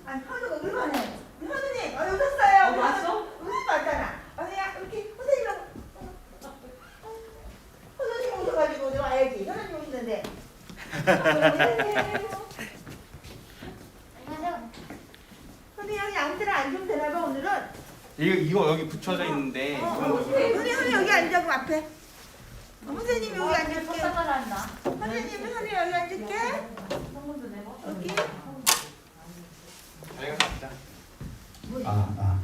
아니 현우가 얼마네. 현우님 오셨어요. 왔어? 왔잖아. 언니야 이렇게 선생님이랑 선생님 오셔가지고 너 와야지. 현우님 오시는데. 선생님 여기 앉으라 앉으면 되나봐 오늘은. 이거 여기 붙여져 있는데 선생님 여기 앉아 그 앞에. 선생님 여기 앉을게. 한다. 선생님 여기 앉을게. 여기. 저희가 가자. 아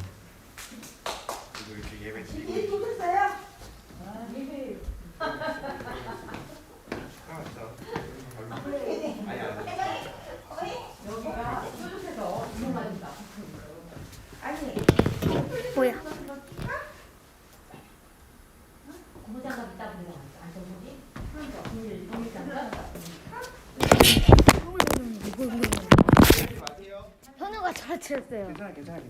이거 이렇게 예배 드리고 일 보셨어요? 여기가 뾰족해서 유명하니까. 아니. 뭐야? 고무장갑 있다 보니까 안전무기? 그러니까 고무장갑. 현우가 잘했어요. 괜찮아.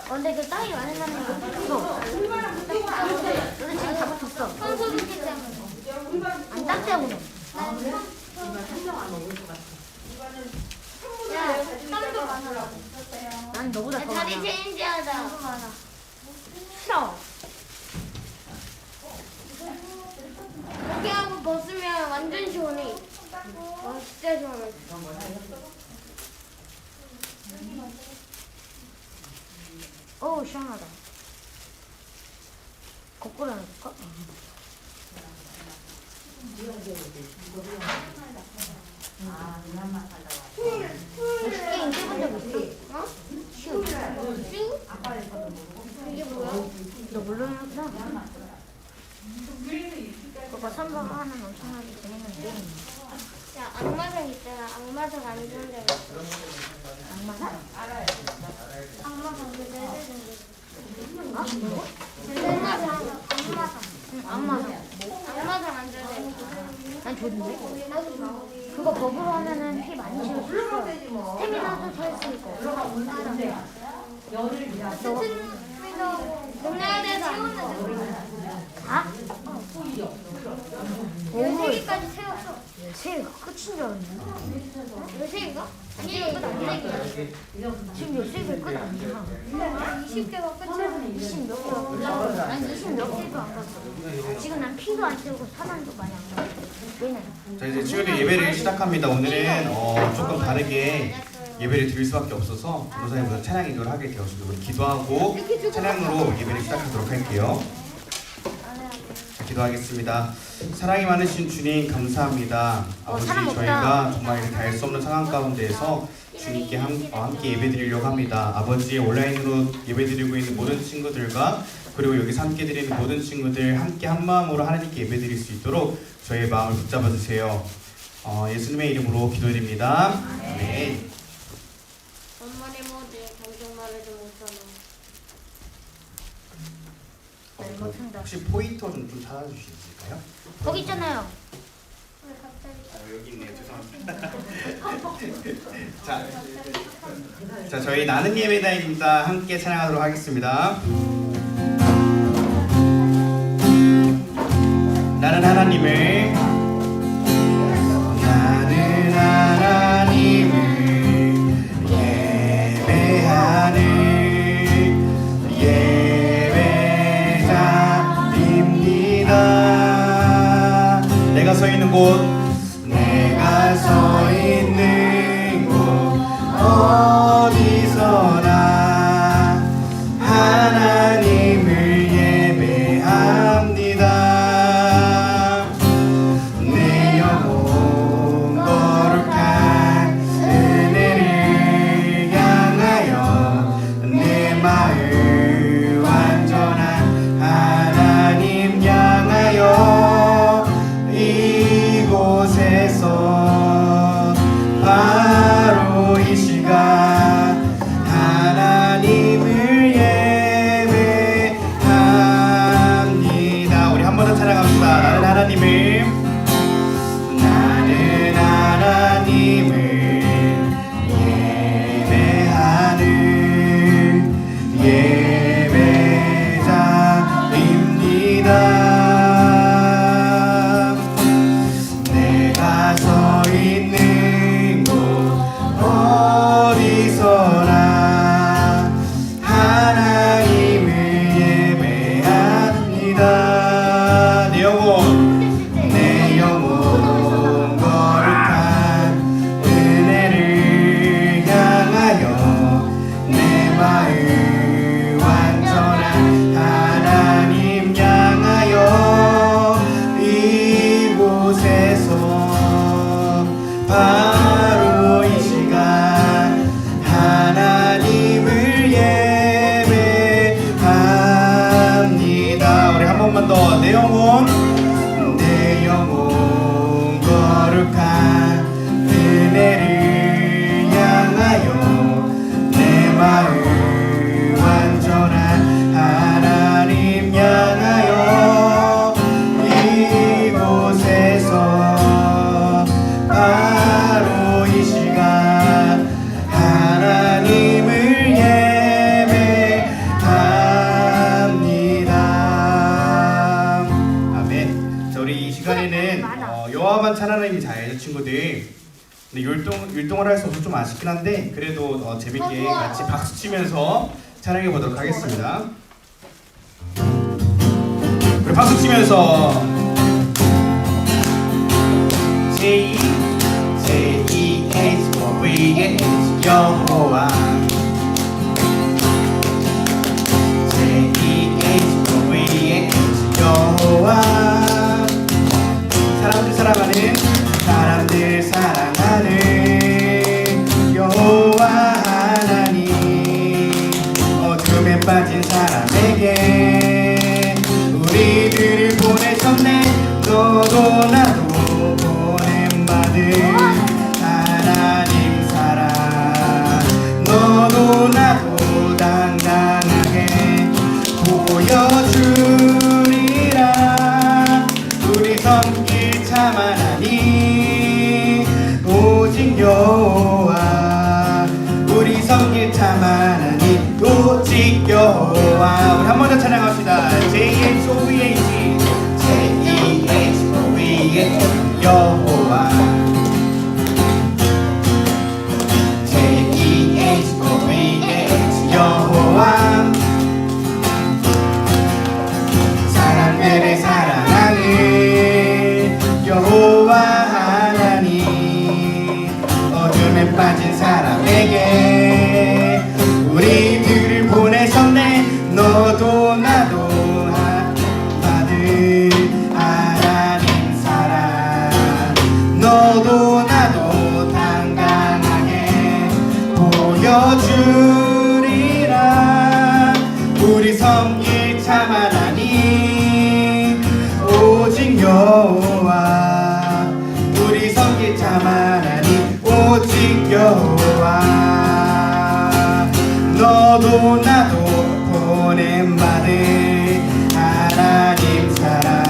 근데 그 땅이 많은 사람이 없어. 너네 지금 다 붙었어. 선수들기 때문에. 안 땅 때문에. 야, 땀도 많아. 난 너보다 더 많아. 자리 체인지하자. 너무 많아. 싫어. 이렇게 하고 벗으면 완전 시원해. 와, 진짜 시원해. 어우, 시원하다. 거꾸로 해볼까? 게임 해본 적 있어? 어? 쉬워. 이게 뭐야? 너 모르는구나. 그거 선방하는 엄청나게 재밌는 게임이야. 야, 악마상 있잖아. 악마상 안 좋은 데가 있어. 악마상? 알아요. 악마상 그 어? 악마상. 응, 악마상. 악마상 안 좋은 데 있어. 난 좋은데? 그거 버그로 하면은 피 많이 채울 수 있어. 스태미나도 찰 수 있고. 열을 위한 동네에 채우는 아? 오히려. 13개까지 채웠어. 13개가 끝인 줄 알았네. 13개가? 아니, 끝 아니야. 지금 13개 끝 아니야. 20개가 끝이야. 20 몇 개가 끝이야. 난 20 몇 개도 안 갔어. 지금 난 피도 안 채우고 사람도 많이 안 갔어. 왜냐? 자 이제 친구들 예배를 시작합니다. 오늘은 조금 다르게 예배를 드릴 수밖에 없어서 전도사님보다 찬양 인도를 하게 되었습니다. 우리 기도하고 찬양으로 예배를 시작하도록 할게요. 자, 기도하겠습니다. 사랑이 많으신 주님 감사합니다. 아버지 저희가 정말 이렇게 알 수 없는 상황 가운데에서 주님께 함께 예배드리려고 합니다. 아버지 온라인으로 예배드리고 있는 모든 친구들과 그리고 여기서 함께 드리는 모든 친구들 함께 한 마음으로 하나님께 예배드릴 수 있도록 저희의 마음을 붙잡아 주세요. 예수님의 이름으로 기도드립니다. 아멘. 엄마네 모두 정정말을 좀 못하나. 혹시 포인터 좀 찾아주실 수 있을까요? 거기 있잖아요. 여기 있네요. 죄송합니다. 자, 저희 나는 예배다입니다. 함께 찬양하도록 하겠습니다. 나는 하나님을 예배하는 예배자입니다. 내가 서 있는 곳 어디서나 하나님을 예배합니다. 내 영혼 거룩한 은혜를 향하여 내 마음 완전한 하나님 향하여 이곳에서 내 영혼 거룩한 은혜를 향하여 내 마음 완전한 하나님 향하여 이곳에서 바로 이 시간 하나님을 예배합니다. 아멘. 자, 우리 이 시간에는 여호와만 찬양하는 자예요, 친구들. 근데 율동을 할 수 없어서 좀 아쉽긴 한데 그래도 재밌게 같이 박수 치면서 찬양해 보도록 하겠습니다. 우리 박수 치면서 J-E-H-O-V-H 여호와 J-E-H-O-V-H 여호와 사람들 사랑하는 여호와 하나님 어둠에 빠진 사람에게 우리들을 보내셨네 너도 나도 보냄받은 하나님 사랑 너도 나도 당당하게 보여주리라 우리 섬길 참 하나님 오직 여호와 우리 섬길 참 하나님 오직 여호와 우리 한 번 더 찬양합시다. J-H-O-V-H J-E-H-O-V-H 여호와 J-E-H-O-V-H 여호와 사람들을 사랑하는 여호와 하나님 어둠에 빠진 사람에게 우리들을 보내셨네 너도 나도 받은 하나님 사랑 너도 나도 당당하게 보여주리라 우리 섬길 참 하나님 오직 여호와 우리 섬길 참 하나님 오직 여호와 너도 나도 보냄받은 하나님 사랑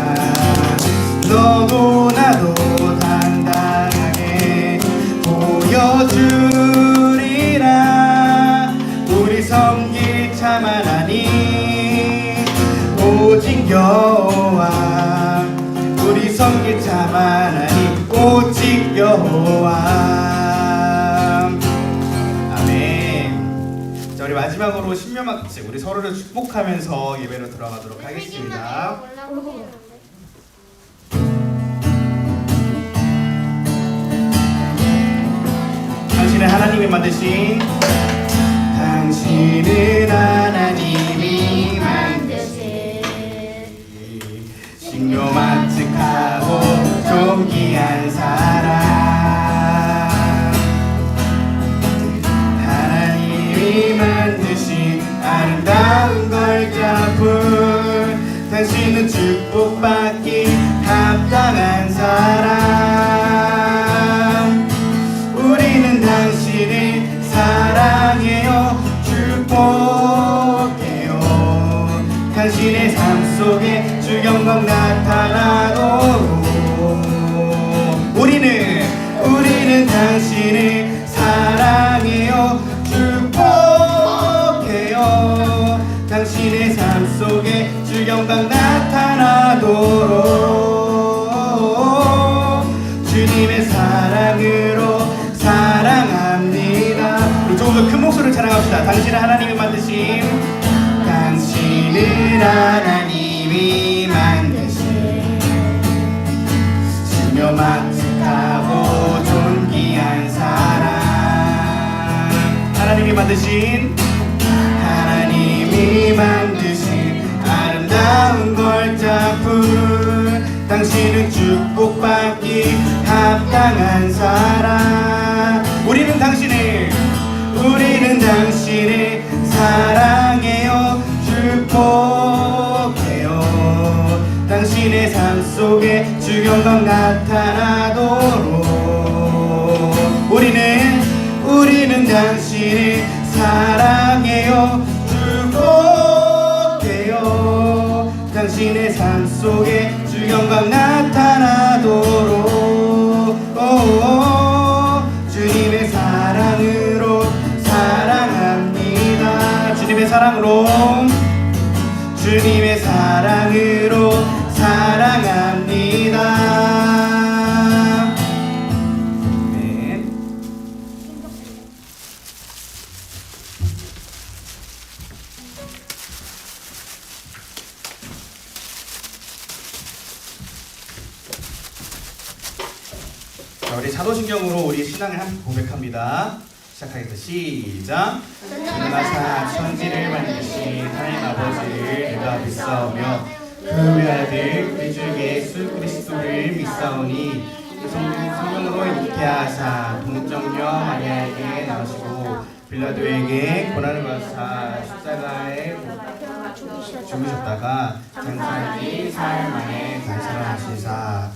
너도 나도 당당하게 보여주리라 우리 섬길 참 하나님 오직 여호와 우리 섬길 참 하나님 오직 여호와 아멘. 자 우리 마지막으로 신명학제 우리 서로를 축복하면서 예배로 들어가도록 하겠습니다. 당신은 하나님이 만드신 당신은 하나님이 만드신 신묘마측하고 존귀한 사람 하나님이 만드신 아름다운 걸작품 당신은 축복받기 합당한 사람 우리는 당신을 사랑해요 축복해요 당신의 삶 속에 주 영광 나타나도록 우리는 당신을 사랑해요 축복해요 당신의 삶 속에 주 영광 나타나도록 주님의 사랑으로 사랑합니다. 우리 조금 더 큰 목소리를 찬양합시다. 당신은 하나님이 만드신 당신은 하나님이 만드신 신묘마측하고 존귀한 사랑 하나님이 만드신 아름다운 걸작품 당신은 축복받기 합당한 사람 우리는 당신을 사랑해요 축복해요 당신 속에 주 영광 나타나도록 우리는 당신을 사랑해요. 축복해요. 당신의 삶 속에 주 영광 나타나도록 주님의 사랑으로 사랑합니다. 주님의 사랑으로 사랑합니다. 네. 자, 우리 사도신경으로 우리 신앙을 함께 고백합니다. 시작하겠습니다. 시작. 전능하사 천지를 만드신 하나님 아버지를 내가 믿사오며 그 외아들 우리 주 예수 그리스도를 믿사오니 성령으로 잉태하사 동정녀 마리아에게 나오시고 빌라도에게 고난을 받으사 십자가에 죽으셨다가 장사하기 사흘 만에 다시 살아나시사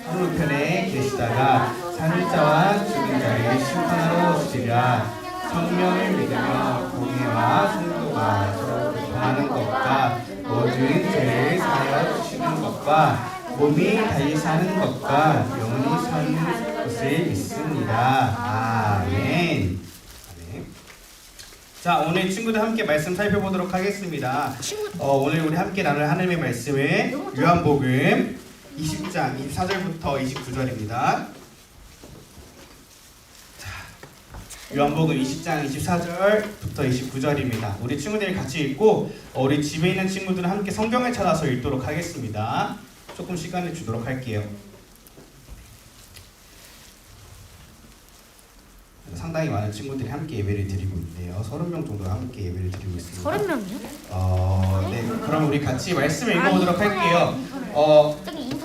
하늘편에 계시다가 산자와 죽은 자를 심판하러 오시리라. 성령을 믿으며 공의와 순도가 서로 교통하는 것과 모든 죄를 사하여 주시는 것과 몸이 다시 사는 것과 영원히 사는 것을 믿습니다. 아멘. 자, 오늘 친구들 함께 말씀 살펴보도록 하겠습니다. 오늘 우리 함께 나눌 하나님의 말씀은 요한복음 20장 24절부터 29절입니다. 요한복음 20장 24절부터 29절입니다. 우리 친구들이 같이 읽고 우리 집에 있는 친구들은 함께 성경을 찾아서 읽도록 하겠습니다. 조금 시간을 주도록 할게요. 상당히 많은 친구들이 함께 예배를 드리고 있는데요. 30명 정도 함께 예배를 드리고 있습니다. 30명이요? 네, 그럼 우리 같이 말씀 읽어보도록 할게요.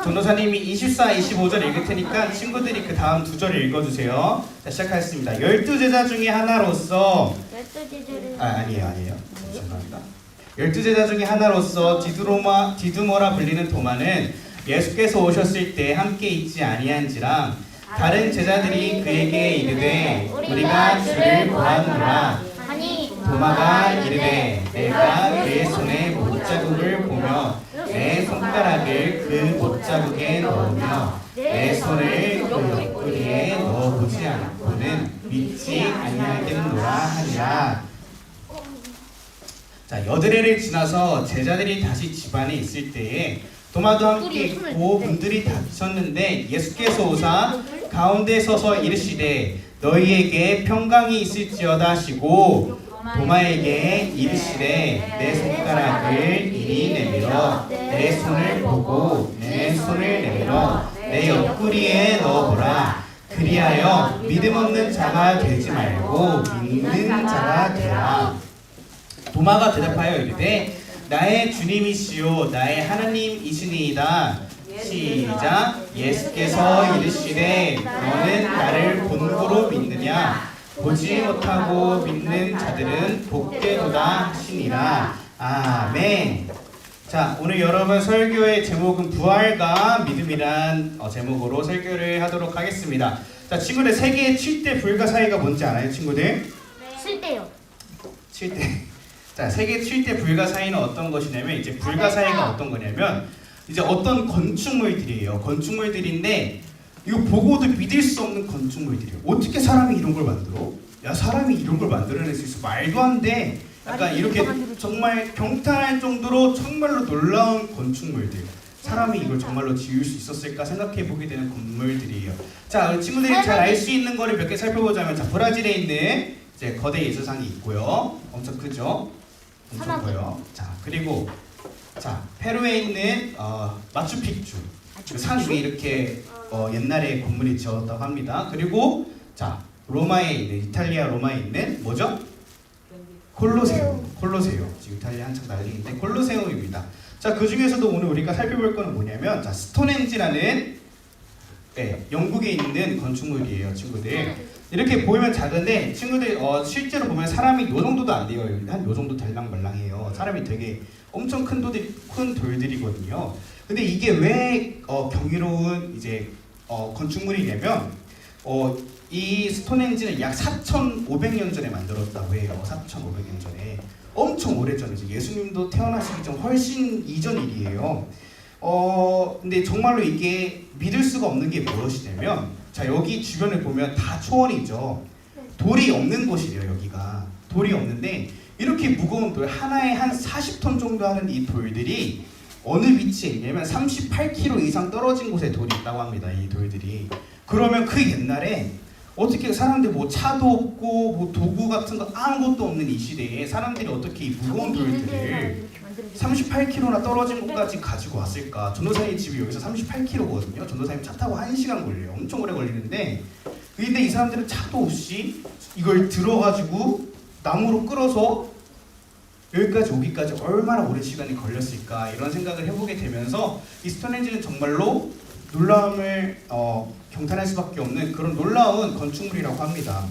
전도사님이 24, 25절 읽을 테니까 친구들이 그 다음 두 절을 읽어주세요. 자, 시작하겠습니다. 12제자 중에 하나로서 아니에요. 죄송합니다. 12제자 중에 하나로서 디두모라 불리는 도마는 예수께서 오셨을 때 함께 있지 아니한지라 다른 제자들이 그에게 이르되 우리가 주를 보았노라. 도마가 이르되 내가 그의 손에 못자국을 보며 내 손가락을 그 못자국에 넣으며 내 손을 그 옆구리에 넣어보지 않고는 믿지 아니하겠노라 하니라. 자, 여드레를 지나서 제자들이 다시 집안에 있을 때에 도마도 함께 있고 분들이 다 있었는데 예수께서 오사 가운데 서서 이르시되 너희에게 평강이 있을지어다 하시고 도마에게 이르시되 내 손가락을 이리 내밀어 내 손을 보고 내 손을 내밀어 내 옆구리에 넣어보라. 그리하여 믿음 없는 자가 되지 말고 믿는 자가 되라. 도마가 대답하여 이르되 나의 주님이시요 나의 하나님이시니이다. 시작. 예수께서 이르시되 너는 나를 본고로 믿느냐? 보지 못하고 믿는 자들은 복되도다 하시니라. 아멘. 자, 오늘 여러분 설교의 제목은 부활과 믿음이란 제목으로 설교를 하도록 하겠습니다. 자, 친구들 세계 7대 불가 사이가 뭔지 알아요, 친구들? 7대요. 7대. 자, 세계 7대 불가 사이는 어떤 것이냐면 이제 불가 사이가 어떤 거냐면 이제 어떤 건축물들이에요. 건축물들인데 이거 보고도 믿을 수 없는 건축물들이에요. 어떻게 사람이 이런 걸 만들어? 야, 사람이 이런 걸 만들어낼 수 있어? 말도 안 돼. 약간 이렇게 정말 경탄할 정도로 정말로 놀라운 건축물들. 사람이 이걸 정말로 지을 수 있었을까 생각해 보게 되는 건물들이에요. 자, 친구들이 잘 알 수 있는 거를 몇 개 살펴보자면 자, 브라질에 있는 이제 거대 예수상이 있고요. 엄청 크죠? 엄청 커요. 자, 그리고 자, 페루에 있는 마추픽추. 그 산 위에 이렇게 옛날에 건물이 지었다고 합니다. 그리고 자, 로마에 있는 이탈리아 로마에 있는 뭐죠? 콜로세움. 지금 이탈리아 한창 난리인데 콜로세움입니다. 자, 그 중에서도 오늘 우리가 살펴볼 거는 뭐냐면 자, 스톤헨지라는 영국에 있는 건축물이에요, 친구들. 이렇게 보이면 작은데 친구들 실제로 보면 사람이 요 정도도 안 돼요. 한 요 정도 될랑말랑해요. 사람이 되게 엄청 큰 돌들이거든요. 근데 이게 왜 경이로운 이제 건축물이냐면 이 스톤헨지는 약 4,500년 전에 만들었다고 해요. 4,500년 전에. 엄청 오래전이죠. 예수님도 태어나시기 전 훨씬 이전 일이에요. 근데 정말로 이게 믿을 수가 없는 게 무엇이냐면, 자, 여기 주변을 보면 다 초원이죠. 돌이 없는 곳이래요. 여기가 돌이 없는데 이렇게 무거운 돌 하나에 한 40톤 정도 하는 이 돌들이 어느 위치에 있냐면 38km 이상 떨어진 곳에 돌이 있다고 합니다. 이 돌들이. 그러면 그 옛날에 어떻게 사람들 뭐 차도 없고 뭐 도구 같은 거 아무것도 없는 이 시대에 사람들이 어떻게 이 무거운 돌들을 38km나 떨어진 곳까지 가지고 왔을까? 전도사님 집이 여기서 38km거든요. 전도사님 차 타고 1시간 걸려요. 엄청 오래 걸리는데, 근데 이 사람들은 차도 없이 이걸 들어가지고 나무로 끌어서 여기까지 오기까지 얼마나 오랜 시간이 걸렸을까, 이런 생각을 해보게 되면서 이 스톤헨지는 정말로 놀라움을 경탄할 수밖에 없는 그런 놀라운 건축물이라고 합니다.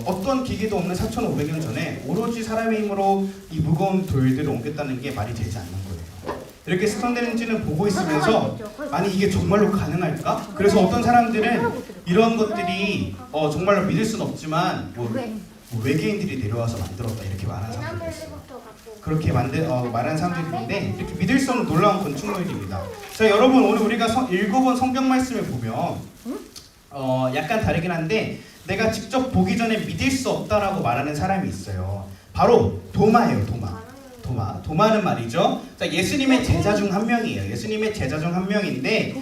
어떤 기계도 없는 4,500년 전에 오로지 사람의 힘으로 이 무거운 돌들을 옮겼다는 게 말이 되지 않는 거예요. 이렇게 스톤헨지는 보고 있으면서 아니 이게 정말로 가능할까? 그래서 어떤 사람들은 이런 것들이 정말로 믿을 수는 없지만 뭐 외계인들이 내려와서 만들었다 이렇게 말하는 사람들이 있어요. 그렇게 말하는 사람들이 있는데 이렇게 믿을 수 없는 놀라운 건축물입니다. 자, 여러분 오늘 우리가 읽어본 성경 말씀을 보면 약간 다르긴 한데 내가 직접 보기 전에 믿을 수 없다라고 말하는 사람이 있어요. 바로 도마예요. 도마는 말이죠. 자, 예수님의 제자 중 한 명이에요. 예수님의 제자 중 한 명인데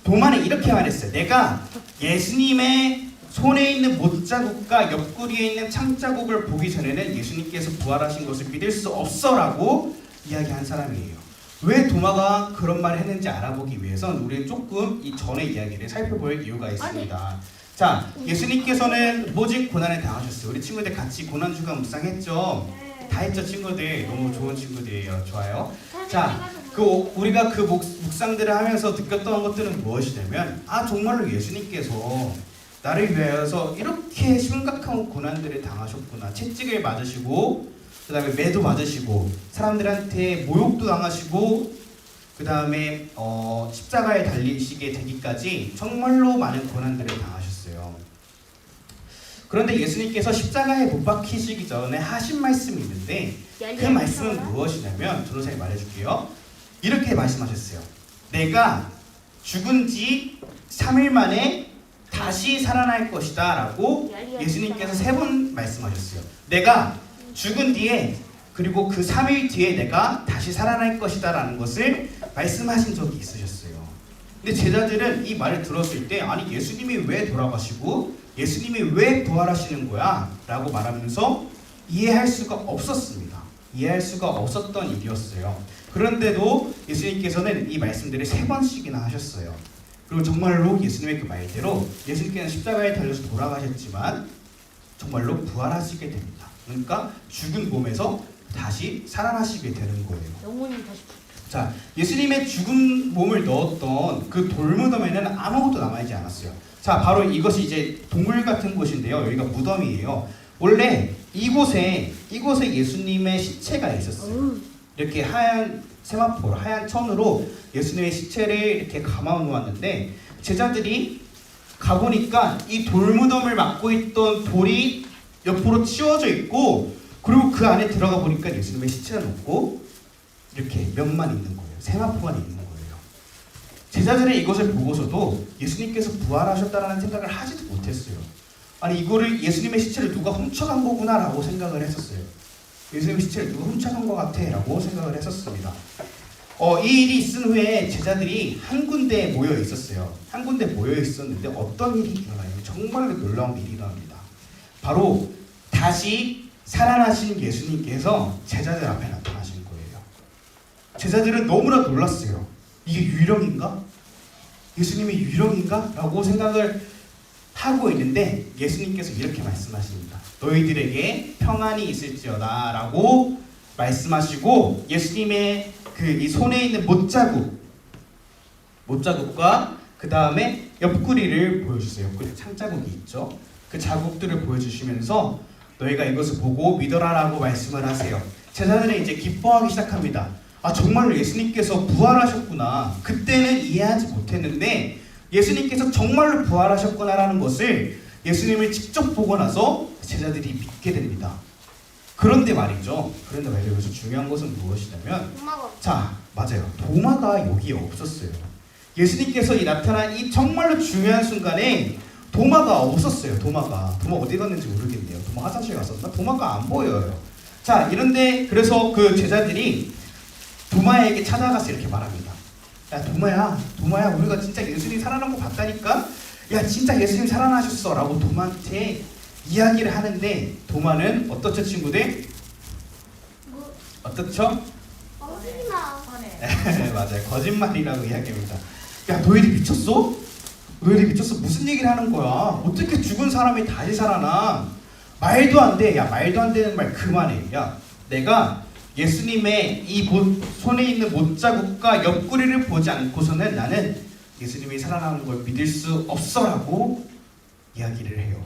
도마는 이렇게 말했어요. 내가 예수님의 손에 있는 못자국과 옆구리에 있는 창자국을 보기 전에는 예수님께서 부활하신 것을 믿을 수 없어라고 이야기한 사람이에요. 왜 도마가 그런 말을 했는지 알아보기 위해선 우리는 조금 이 전의 이야기를 살펴볼 이유가 있습니다. 자, 예수님께서는 모진 고난을 당하셨어요. 우리 친구들 같이 고난주간 묵상했죠? 다 했죠, 친구들. 너무 좋은 친구들이에요. 좋아요. 자, 우리가 그 묵상들을 하면서 느꼈던 것들은 무엇이냐면, 정말로 예수님께서 나를 위하여서 이렇게 심각한 고난들을 당하셨구나. 채찍을 맞으시고, 그 다음에 매도 맞으시고, 사람들한테 모욕도 당하시고, 그 다음에 십자가에 달리시게 되기까지 정말로 많은 고난들을 당하셨어요. 그런데 예수님께서 십자가에 못 박히시기 전에 하신 말씀이 있는데 그 말씀은 무엇이냐면, 전도사님 말해줄게요. 이렇게 말씀하셨어요. 내가 죽은 지 3일 만에 다시 살아날 것이다 라고 예수님께서 3번 말씀하셨어요. 내가 죽은 뒤에 그리고 그 3일 뒤에 내가 다시 살아날 것이다 라는 것을 말씀하신 적이 있으셨어요. 근데 제자들은 이 말을 들었을 때 아니 예수님이 왜 돌아가시고 예수님이 왜 부활하시는 거야? 라고 말하면서 이해할 수가 없었습니다. 이해할 수가 없었던 일이었어요. 그런데도 예수님께서는 이 말씀들을 3번씩이나 하셨어요. 그리고 정말로 예수님의 그 말대로 예수님께서는 십자가에 달려서 돌아가셨지만 정말로 부활하시게 됩니다. 그러니까 죽은 몸에서 다시 살아나시게 되는 거예요. 영혼이 다시. 자, 예수님의 죽은 몸을 넣었던 그 돌무덤에는 아무것도 남아있지 않았어요. 자, 바로 이것이 이제 동굴 같은 곳인데요. 여기가 무덤이에요. 원래 이곳에 예수님의 시체가 있었어요. 이렇게 하얀 세마포로, 하얀 천으로 예수님의 시체를 이렇게 감아 놓았는데 제자들이 가보니까 이 돌무덤을 막고 있던 돌이 옆으로 치워져 있고, 그리고 그 안에 들어가 보니까 예수님의 시체는 없고 이렇게 면만 있는 거예요. 세마포만 있는 거예요. 제자들은 이것을 보고서도 예수님께서 부활하셨다라는 생각을 하지도 못했어요. 아니 이거를 예수님의 시체를 누가 훔쳐간 거구나 라고 생각을 했었어요. 예수님의 시체를 누가 훔쳐간 것 같아 라고 생각을 했었습니다. 이 일이 있은 후에 제자들이 한 군데에 모여 있었어요. 한 군데 모여 있었는데 어떤 일이 일어나요? 정말로 놀라운 일이 일어납니다. 바로 다시 살아나신 예수님께서 제자들 앞에 나타나신 거예요. 제자들은 너무나 놀랐어요. 이게 유령인가? 예수님이 유령인가? 라고 생각을 하고 있는데 예수님께서 이렇게 말씀하십니다. 너희들에게 평안이 있을지어다 라고 말씀하시고 예수님의 이 손에 있는 못자국과 그 다음에 옆구리를 보여주세요. 옆구리 창자국이 있죠. 그 자국들을 보여주시면서 너희가 이것을 보고 믿어라 라고 말씀을 하세요. 제자들은 이제 기뻐하기 시작합니다. 아 정말로 예수님께서 부활하셨구나. 그때는 이해하지 못했는데 예수님께서 정말로 부활하셨구나라는 것을 예수님을 직접 보고 나서 제자들이 믿게 됩니다. 그런데 말이죠. 여기서 중요한 것은 무엇이냐면 엄마가 자 맞아요. 도마가 여기에 없었어요. 예수님께서 나타난 이 정말로 중요한 순간에 도마가 없었어요. 도마 어디 갔는지 모르겠네요. 도마 화장실 갔었나? 도마가 안 보여요. 자 이런데 그래서 그 제자들이 도마에게 찾아가서 이렇게 말합니다. 야 도마야 우리가 진짜 예수님 살아난 거 봤다니까? 야 진짜 예수님 살아나셨어 라고 도마한테 이야기를 하는데 도마는 어떻죠 친구들? 뭐 어떻죠? 어디나 맞아요. 거짓말이라고 이야기합니다. 야 너희들 미쳤어? 무슨 얘기를 하는 거야? 어떻게 죽은 사람이 다시 살아나? 말도 안 돼. 야 말도 안 되는 말 그만해. 야 내가 예수님의 이 손에 있는 못자국과 옆구리를 보지 않고서는 나는 예수님이 살아나는 걸 믿을 수 없어라고 이야기를 해요.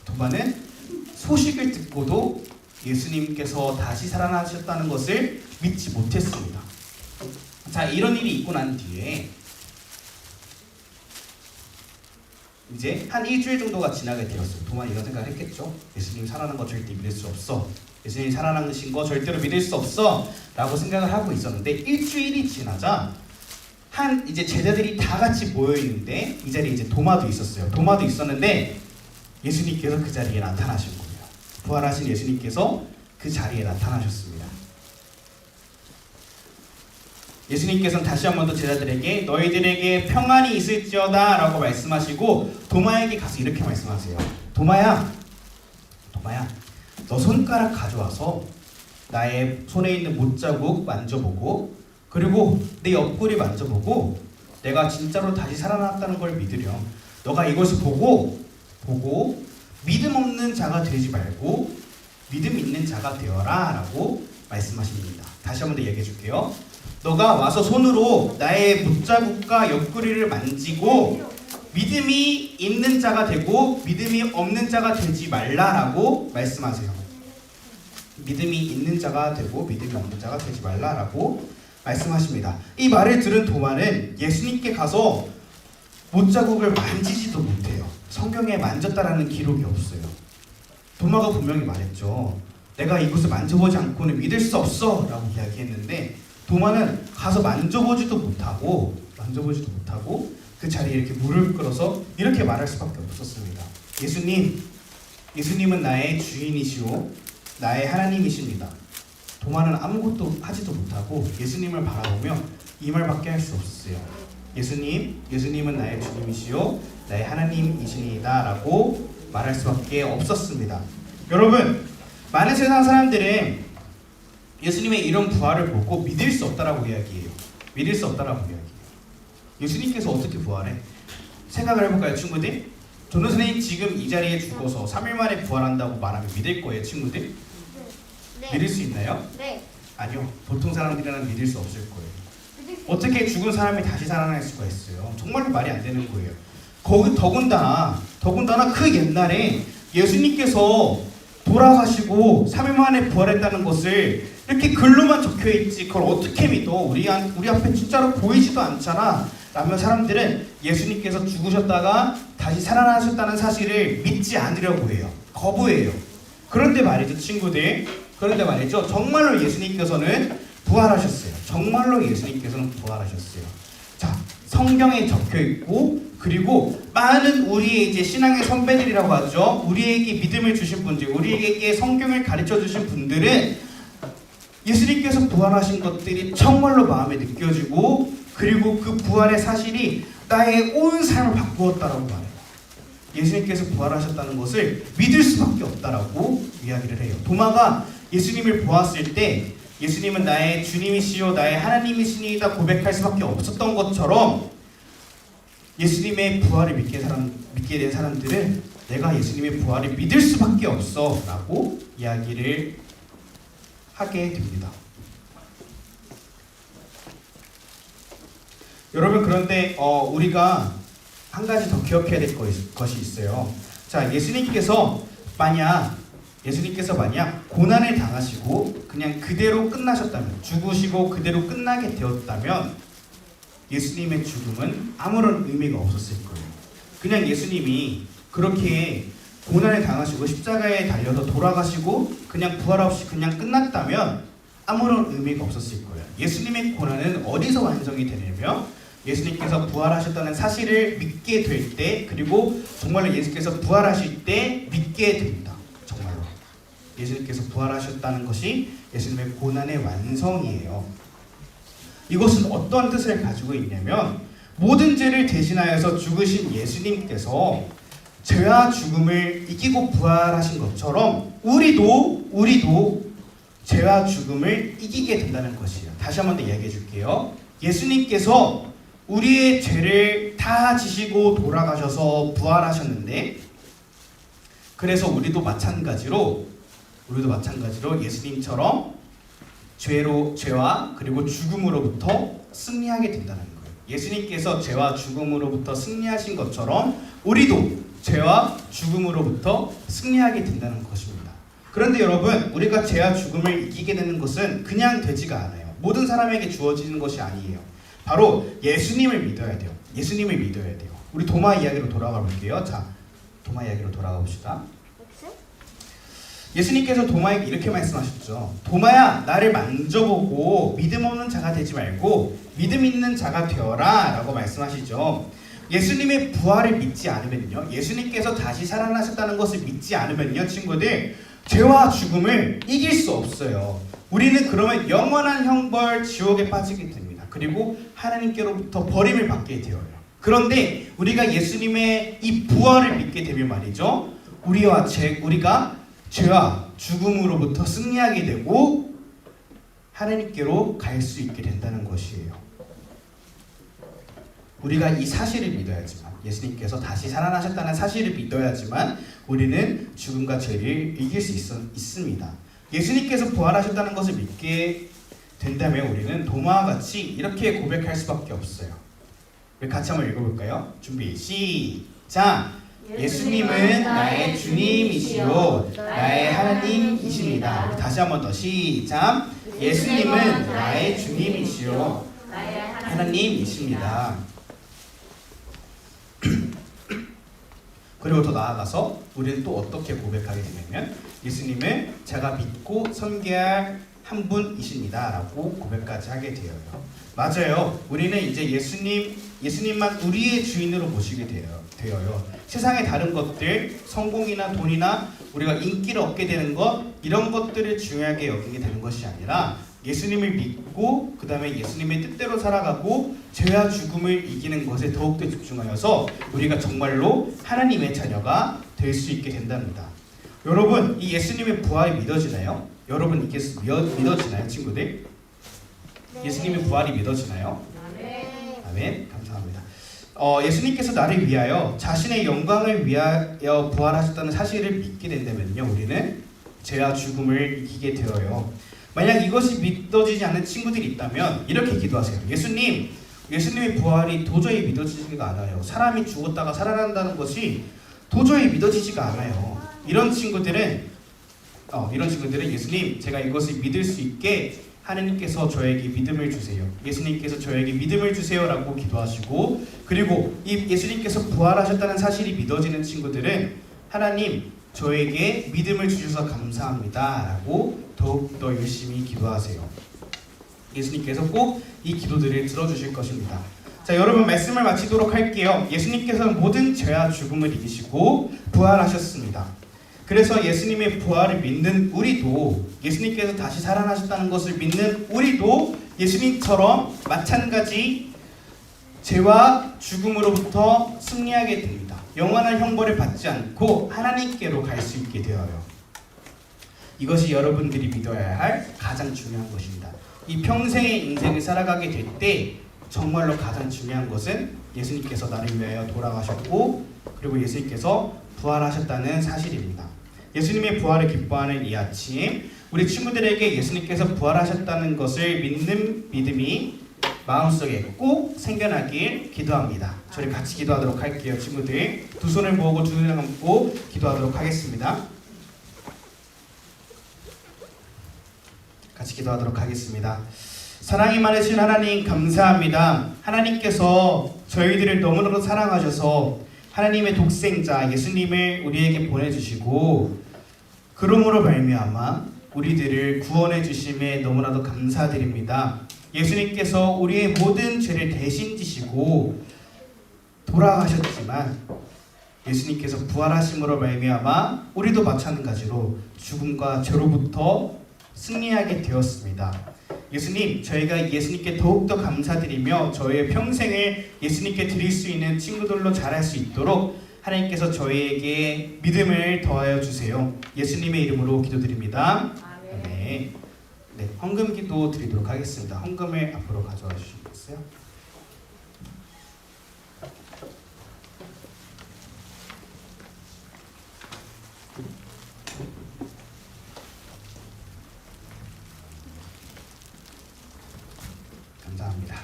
도마는 소식을 듣고도 예수님께서 다시 살아나셨다는 것을 믿지 못했습니다. 자 이런 일이 있고 난 뒤에 이제 한 일주일 정도가 지나게 되었어요. 도마는 이런 생각을 했겠죠. 예수님 살아난 거 절대 믿을 수 없어. 예수님 살아나신 거 절대로 믿을 수 없어 라고 생각을 하고 있었는데 일주일이 지나자 이제 제자들이 다 같이 모여 있는데 이 자리에 이제 도마도 있었어요. 도마도 있었는데 예수님께서 그 자리에 나타나신 거예요. 부활하신 예수님께서 그 자리에 나타나셨습니다. 예수님께서는 다시 한 번 더 제자들에게 너희들에게 평안이 있을지어다 라고 말씀하시고 도마에게 가서 이렇게 말씀하세요. 도마야 너 손가락 가져와서 나의 손에 있는 못자국 만져보고 그리고 내 옆구리 만져보고 내가 진짜로 다시 살아났다는 걸 믿으렴. 너가 이것을 보고 믿음 없는 자가 되지 말고 믿음 있는 자가 되어라 라고 말씀하십니다. 다시 한 번 더 얘기해 줄게요. 너가 와서 손으로 나의 못자국과 옆구리를 만지고 믿음이 있는 자가 되고 믿음이 없는 자가 되지 말라라고 말씀하세요. 믿음이 있는 자가 되고 믿음이 없는 자가 되지 말라라고 말씀하십니다. 이 말을 들은 도마는 예수님께 가서 못자국을 만지지도 못해요. 성경에 만졌다라는 기록이 없어요. 도마가 분명히 말했죠. 내가 이곳을 만져보지 않고는 믿을 수 없어 라고 이야기했는데 도마는 가서 만져보지도 못하고 그 자리에 이렇게 무릎을 꿇어서 이렇게 말할 수밖에 없었습니다. 예수님은 나의 주인이시오 나의 하나님이십니다. 도마는 아무것도 하지도 못하고 예수님을 바라보며 이 말밖에 할 수 없었어요. 예수님은 나의 주님이시오 나의 하나님이시니다 라고 말할 수밖에 없었습니다. 여러분 많은 세상 사람들은 예수님의 이런 부활을 보고 믿을 수 없다라고 이야기해요. 예수님께서 어떻게 부활해? 생각을 해볼까요 친구들? 전도 선생님 지금 이 자리에 죽어서 3일 만에 부활한다고 말하면 믿을 거예요 친구들? 네. 믿을 수 있나요? 네. 아니요. 보통 사람들은 믿을 수 없을 거예요. 어떻게 죽은 사람이 다시 살아날 수가 있어요? 정말로 말이 안 되는 거예요. 더군다나 그 옛날에 예수님께서 돌아가시고 3일 만에 부활했다는 것을 이렇게 글로만 적혀있지 그걸 어떻게 믿어? 우리 앞에 진짜로 보이지도 않잖아 라면 사람들은 예수님께서 죽으셨다가 다시 살아나셨다는 사실을 믿지 않으려고 해요. 거부해요. 그런데 말이죠 친구들, 정말로 예수님께서는 부활하셨어요. 자, 성경에 적혀있고 그리고 많은 우리의 이제 신앙의 선배들이라고 하죠. 우리에게 믿음을 주신 분들, 우리에게 성경을 가르쳐 주신 분들은 예수님께서 부활하신 것들이 정말로 마음에 느껴지고 그리고 그 부활의 사실이 나의 온 삶을 바꾸었다라고 말해요. 예수님께서 부활하셨다는 것을 믿을 수밖에 없다라고 이야기를 해요. 도마가 예수님을 보았을 때 예수님은 나의 주님이시요 나의 하나님이시니이다 고백할 수밖에 없었던 것처럼 예수님의 부활을 믿게 된 사람들은 내가 예수님의 부활을 믿을 수밖에 없어 라고 이야기를 하게 됩니다. 여러분 그런데 우리가 한 가지 더 기억해야 될 것이 있어요. 자, 예수님께서 만약 예수님께서 만약 고난을 당하시고 그냥 그대로 끝나셨다면, 죽으시고 그대로 끝나게 되었다면 예수님의 죽음은 아무런 의미가 없었을 거예요. 그냥 예수님이 그렇게 고난을 당하시고 십자가에 달려서 돌아가시고 그냥 부활 없이 그냥 끝났다면 아무런 의미가 없었을 거예요. 예수님의 고난은 어디서 완성이 되냐면 예수님께서 부활하셨다는 사실을 믿게 될 때, 그리고 정말로 예수님께서 부활하실 때 믿게 됩니다. 정말로 예수님께서 부활하셨다는 것이 예수님의 고난의 완성이에요. 이것은 어떤 뜻을 가지고 있냐면 모든 죄를 대신하여서 죽으신 예수님께서 죄와 죽음을 이기고 부활하신 것처럼 우리도 죄와 죽음을 이기게 된다는 것이에요. 다시 한 번 더 이야기해 줄게요. 예수님께서 우리의 죄를 다 지시고 돌아가셔서 부활하셨는데, 그래서 우리도 마찬가지로 예수님처럼 죄와 그리고 죽음으로부터 승리하게 된다는 거예요. 예수님께서 죄와 죽음으로부터 승리하신 것처럼 우리도 죄와 죽음으로부터 승리하게 된다는 것입니다. 그런데 여러분, 우리가 죄와 죽음을 이기게 되는 것은 그냥 되지가 않아요. 모든 사람에게 주어지는 것이 아니에요. 바로 예수님을 믿어야 돼요. 예수님을 믿어야 돼요. 우리 도마 이야기로 돌아가 볼게요. 자, 도마 이야기로 돌아가 봅시다. 예수님께서 도마에게 이렇게 말씀하셨죠. 도마야, 나를 만져보고 믿음 없는 자가 되지 말고 믿음 있는 자가 되어라 라고 말씀하시죠. 예수님의 부활을 믿지 않으면요, 예수님께서 다시 살아나셨다는 것을 믿지 않으면요, 친구들, 죄와 죽음을 이길 수 없어요. 우리는 그러면 영원한 형벌 지옥에 빠지게 됩니다. 그리고 하나님께로부터 버림을 받게 되어요. 그런데 우리가 예수님의 이 부활을 믿게 되면 말이죠, 우리가 죄와 죽음으로부터 승리하게 되고 하나님께로 갈 수 있게 된다는 것이에요. 우리가 이 사실을 믿어야지만, 예수님께서 다시 살아나셨다는 사실을 믿어야지만 우리는 죽음과 죄를 이길 수 있습니다. 예수님께서 부활하셨다는 것을 믿게 된다면 우리는 도마와 같이 이렇게 고백할 수밖에 없어요. 우리 같이 한번 읽어볼까요? 준비 시작! 예수님은 나의 주님이시요 나의 하나님이십니다. 우리 다시 한번 더 시작! 예수님은 나의 주님이시요 나의 하나님이십니다. 그리고 더 나아가서 우리는 또 어떻게 고백하게 되냐면 예수님을 제가 믿고 섬겨야 할 한 분이십니다 라고 고백까지 하게 되어요. 맞아요. 우리는 이제 예수님만 우리의 주인으로 모시게 되어요. 세상의 다른 것들, 성공이나 돈이나 우리가 인기를 얻게 되는 것, 이런 것들을 중요하게 여기게 되는 것이 아니라 예수님을 믿고 그 다음에 예수님의 뜻대로 살아가고 죄와 죽음을 이기는 것에 더욱더 집중하여서 우리가 정말로 하나님의 자녀가 될 수 있게 된답니다. 여러분, 이 예수님의 부활이 믿어지나요? 여러분, 이게 믿어지나요, 친구들? 네. 예수님의 부활이 믿어지나요? 네. 아멘. 감사합니다. 예수님께서 나를 위하여 자신의 영광을 위하여 부활하셨다는 사실을 믿게 된다면요, 우리는 죄와 죽음을 이기게 되어요. 만약 이것이 믿어지지 않는 친구들이 있다면 이렇게 기도하세요. 예수님의 부활이 도저히 믿어지지가 않아요. 사람이 죽었다가 살아난다는 것이 도저히 믿어지지가 않아요. 이런 친구들은 예수님, 제가 이것을 믿을 수 있게 하나님께서 저에게 믿음을 주세요. 예수님께서 저에게 믿음을 주세요 라고 기도하시고, 그리고 이 예수님께서 부활하셨다는 사실이 믿어지는 친구들은 하나님, 저에게 믿음을 주셔서 감사합니다 라고 더욱더 열심히 기도하세요. 예수님께서 꼭 이 기도들을 들어주실 것입니다. 자, 여러분, 말씀을 마치도록 할게요. 예수님께서는 모든 죄와 죽음을 이기시고 부활하셨습니다. 그래서 예수님의 부활을 믿는 우리도, 예수님께서 다시 살아나셨다는 것을 믿는 우리도 예수님처럼 마찬가지 죄와 죽음으로부터 승리하게 됩니다. 영원한 형벌을 받지 않고 하나님께로 갈 수 있게 되어요. 이것이 여러분들이 믿어야 할 가장 중요한 것입니다. 이 평생의 인생을 살아가게 될 때 정말로 가장 중요한 것은 예수님께서 나를 위하여 돌아가셨고, 그리고 예수님께서 부활하셨다는 사실입니다. 예수님의 부활을 기뻐하는 이 아침, 우리 친구들에게 예수님께서 부활하셨다는 것을 믿는 믿음이 마음속에 꼭 생겨나길 기도합니다. 저희 같이 기도하도록 할게요. 친구들, 두 손을 모으고 두 눈을 감고 기도하도록 하겠습니다. 같이 기도하도록 하겠습니다. 사랑이 많으신 하나님 감사합니다. 하나님께서 저희들을 너무나도 사랑하셔서 하나님의 독생자 예수님을 우리에게 보내주시고 그러므로 말미암아 우리들을 구원해 주심에 너무나도 감사드립니다. 예수님께서 우리의 모든 죄를 대신 지시고 돌아가셨지만 예수님께서 부활하심으로 말미암아 우리도 마찬가지로 죽음과 죄로부터 승리하게 되었습니다. 예수님, 저희가 예수님께 더욱더 감사드리며 저희의 평생을 예수님께 드릴 수 있는 친구들로 자랄 수 있도록 하나님께서 저희에게 믿음을 더하여 주세요. 예수님의 이름으로 기도드립니다. 아멘. 네, 헌금 기도 드리도록 하겠습니다. 헌금을 앞으로 가져와 주시겠어요? 감사합니다.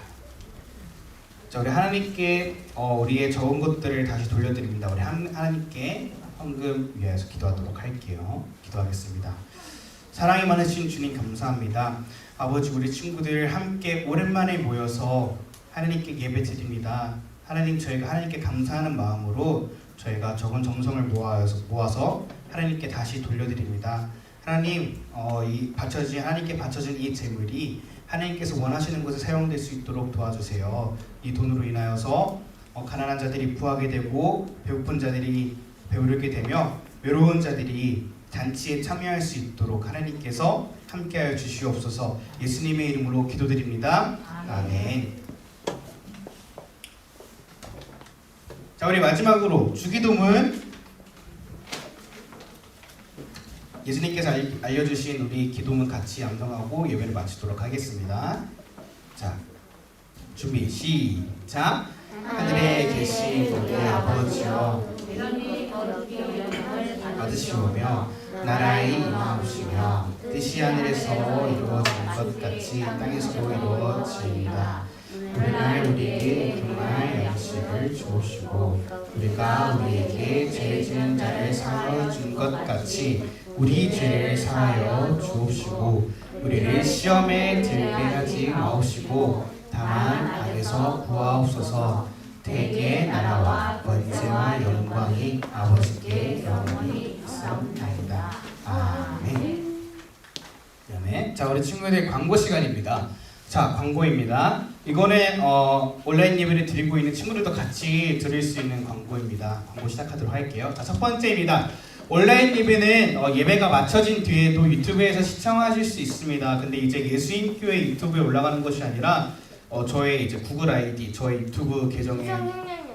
자, 우리 하나님께 우리의 적은 것들을 다시 돌려드립니다. 우리 하나님께 헌금 위하여서 기도하도록 할게요. 기도하겠습니다. 사랑이 많으신 주님 감사합니다. 아버지, 우리 친구들 함께 오랜만에 모여서 하나님께 예배드립니다. 하나님, 저희가 하나님께 감사하는 마음으로 저희가 적은 정성을 모아서 하나님께 다시 돌려드립니다. 하나님, 하나님께 바쳐진 이 재물이 하나님께서 원하시는 곳에 사용될 수 있도록 도와주세요. 이 돈으로 인하여서 가난한 자들이 부하게 되고 배고픈 자들이 배부르게 되며 외로운 자들이 잔치에 참여할 수 있도록 하나님께서 함께하여 주시옵소서. 예수님의 이름으로 기도드립니다. 아멘. 자, 우리 마지막으로 주기도문, 예수님께서 알려주신 우리 기도문 같이 암송하고 예배를 마치도록 하겠습니다. 자, 준비 시작. 하늘에 계신 우리 아버지여, 받으시오며 나라의 임하옵시며 뜻이 하늘에서 이루어진 것 같이 땅에서도 이루어지이다. 오늘날 우리에게 금날 양식을 주옵시고 우리가 우리에게 죄 지은 자를 사하여 준 것 같이 우리 죄를 사하여 주옵시고 우리를 시험에 들게 하지 마옵시고 다만 악에서 구하옵소서. 대개 나라와 권세와 영광이 아버지께 영원히 있사옵나이다. 아멘. 그다음에 자, 우리 친구들 광고 시간입니다. 자, 광고입니다. 이거는 온라인 예배를 드리고 있는 친구들도 같이 들을 수 있는 광고입니다. 광고 시작하도록 할게요. 자, 첫 번째입니다. 온라인 예배는 예배가 마쳐진 뒤에도 유튜브에서 시청하실 수 있습니다. 근데 이제 예수인교회 유튜브에 올라가는 것이 아니라 저의 이제 구글 아이디, 저의 유튜브 계정에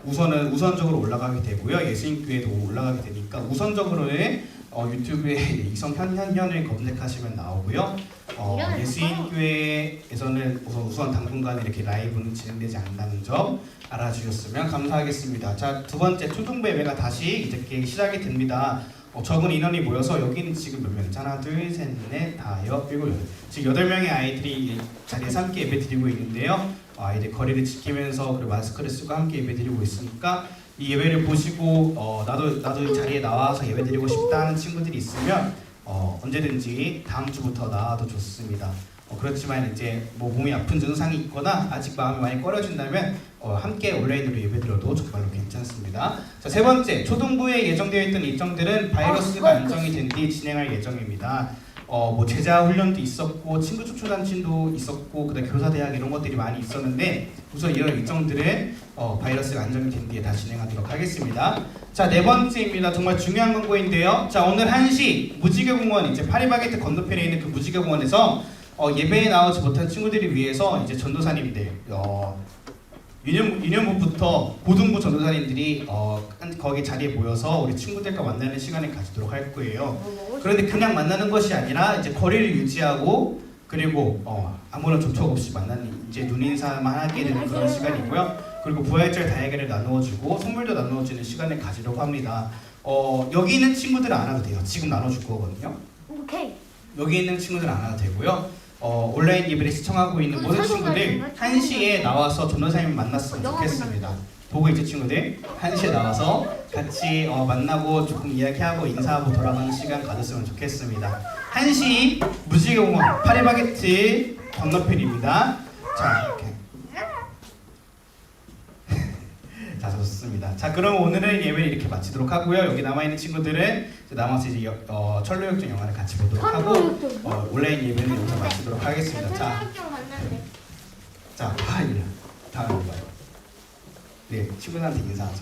우선적으로 올라가게 되고요. 예수인교회도 올라가게 되니까 우선적으로는 유튜브에 이성현현현을 검색하시면 나오고요. 예수인교회에서는 우선 당분간 이렇게 라이브는 진행되지 않는다는 점 알아주셨으면 감사하겠습니다. 자, 두 번째 초등부 예배가 다시 이제 시작이 됩니다. 적은 인원이 모여서 여기는 지금 몇 명이죠? 하나, 둘, 셋, 넷, 다, 여섯, 일곱, 여덟. 지금 8명의 아이들이 자리에서 함께 예배 드리고 있는데요. 아이들 거리를 지키면서 그리고 마스크를 쓰고 함께 예배 드리고 있으니까 이 예배를 보시고 나도 이 자리에 나와서 예배 드리고 싶다는 친구들이 있으면 언제든지 다음 주부터 나와도 좋습니다. 그렇지만 이제 뭐 몸이 아픈 증상이 있거나 아직 마음이 많이 꺼려진다면 함께 온라인으로 예배드려도 정말로 괜찮습니다. 자, 세 번째, 초등부에 예정되어 있던 일정들은 바이러스가 안정이 된 뒤 진행할 예정입니다. 뭐 제자 훈련도 있었고 친구 촉초 단신도 있었고 그다음 교사 대학 이런 것들이 많이 있었는데 우선 이런 일정들은 바이러스가 안정이 된 뒤에 다 진행하도록 하겠습니다. 자, 네 번째입니다. 정말 중요한 광고인데요. 자, 오늘 1시 무지개공원 이제 파리바게트 건너편에 있는 그 무지개공원에서 예배에 나오지 못한 친구들을 위해서 이제 전도사님들 유년부부터 고등부 전도사님들이 거기 자리에 모여서 우리 친구들과 만나는 시간을 가지도록 할 거예요. 그런데 그냥 만나는 것이 아니라 이제 거리를 유지하고 그리고 아무런 접촉 없이 만나는 이제 눈인사만 하게 되는 그런 시간이고요. 그리고 부활절 다이어리를 나누어주고 선물도 나누어주는 시간을 가지려고 합니다. 여기 있는 친구들은 안 와도 돼요. 지금 나눠줄 거거든요. 오케이. 여기 있는 친구들은 안 와도 되고요. 온라인 예배를 시청하고 있는 모든 친구들 1시에 나와서 전도사님을 만났으면 좋겠습니다. 보고 있죠 친구들? 1시에 나와서 같이 만나고 조금 이야기하고 인사하고 돌아가는 시간 가졌으면 좋겠습니다. 한시 무지개공원 파리바게트 건너편입니다. 자 이렇게. 자 좋습니다. 자 그럼 오늘은 예배를 이렇게 마치도록 하고요. 여기 남아있는 친구들은 남아서 이제 철로역정 영화를 같이 보도록 하고 온라인 예배는 여기서 마치도록 하겠습니다. 자, 이래. 다음에 봐요. 네, 친구들한테 인사하자.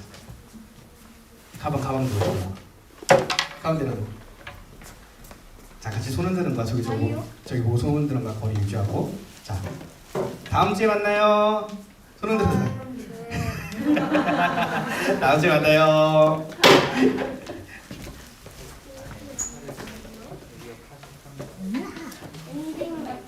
가방 들어줘. 가운데 놓고. 자, 같이 손 흔드는 거야. 저기 보고 손 흔드는 거야. 거리 유지하고. 자, 다음 주에 만나요. 손 흔들어주세요. 다음 주에 만나요.